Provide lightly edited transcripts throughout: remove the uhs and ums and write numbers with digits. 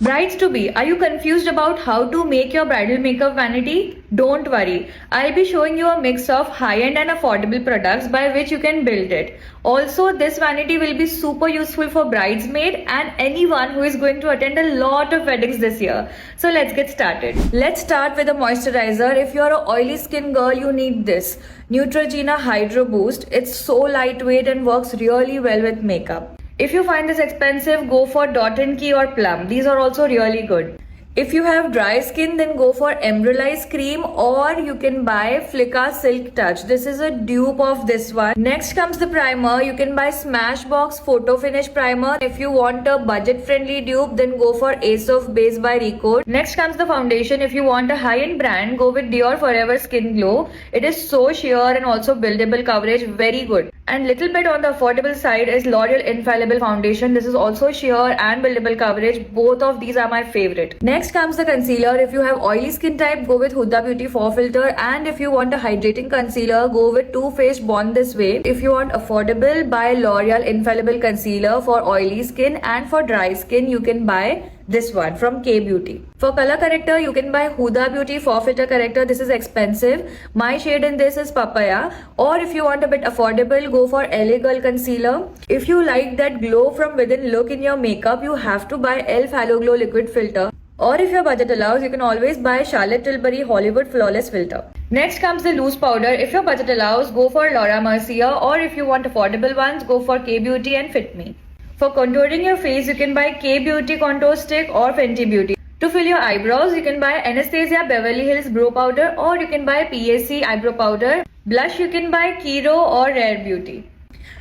Brides to be, are you confused about how to make your bridal makeup vanity? Don't worry, I'll be showing you a mix of high-end and affordable products by which you can build it. Also, this vanity will be super useful for bridesmaid and anyone who is going to attend a lot of weddings this year. So let's get started. Let's start with a moisturizer. If you're an oily skin girl, you need this. Neutrogena Hydro Boost. It's so lightweight and works really well with makeup. If you find this expensive, go for Dot & Key or Plum. These are also really good. If you have dry skin, then go for Embryolise cream, or you can buy Flicka Silk Touch. This is a dupe of this one. Next comes the primer. You can buy Smashbox Photo Finish Primer. If you want a budget-friendly dupe, then go for Ace of Base by Recode. Next comes the foundation. If you want a high-end brand, go with Dior Forever Skin Glow. It is so sheer and also buildable coverage, very good. And little bit on the affordable side is L'Oreal Infallible Foundation. This is also sheer and buildable coverage. Both of these are my favorite. Next comes the concealer. If you have oily skin type, go with Huda Beauty Faux Filter. And if you want a hydrating concealer, go with Too Faced Born This Way. If you want affordable, buy L'Oreal Infallible Concealer for oily skin. And for dry skin, you can buy this one from K Beauty. For color corrector, you can buy Huda Beauty Faux Filter Corrector. This is expensive. My shade in this is Papaya. Or if you want a bit affordable, go for LA Girl Concealer. If you like that glow from within look in your makeup, you have to buy e.l.f. Halo Glow Liquid Filter. Or if your budget allows, you can always buy Charlotte Tilbury Hollywood Flawless Filter. Next comes the loose powder. If your budget allows, go for Laura Mercier. Or if you want affordable ones, go for K Beauty and Fit Me. For contouring your face, you can buy K Beauty Contour Stick or Fenty Beauty. To fill your eyebrows, you can buy Anastasia Beverly Hills Brow Powder, or you can buy PAC Eyebrow Powder. Blush, you can buy Kiro or Rare Beauty.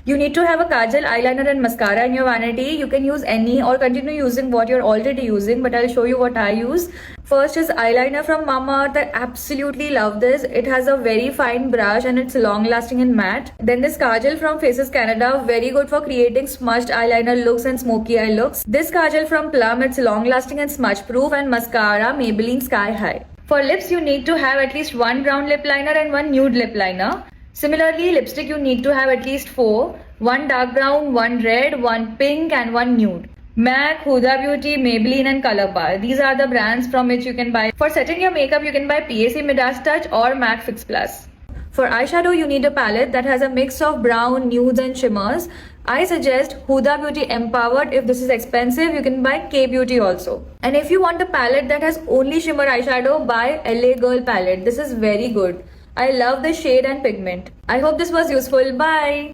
You need to have a kajal, eyeliner and mascara in your vanity. You can use any or continue using what you're already using, but I'll show you what I use. First is eyeliner from Mamaearth. I absolutely love this. It has a very fine brush and it's long lasting and matte. Then this kajal from Faces Canada, very good for creating smudged eyeliner looks and smoky eye looks. This kajal from Plum, it's long lasting and smudge proof. And mascara Maybelline Sky High. For lips, you need to have at least one brown lip liner and one nude lip liner. Similarly, lipstick you need to have at least 4. One dark brown, one red, one pink and one nude. MAC, Huda Beauty, Maybelline and ColourPop. These are the brands from which you can buy. For setting your makeup, you can buy PAC Midas Touch or MAC Fix Plus. For eyeshadow, you need a palette that has a mix of brown, nudes and shimmers. I suggest Huda Beauty Empowered. If this is expensive, you can buy K Beauty also. And if you want a palette that has only shimmer eyeshadow, buy LA Girl palette. This is very good. I love the shade and pigment. I hope this was useful. Bye.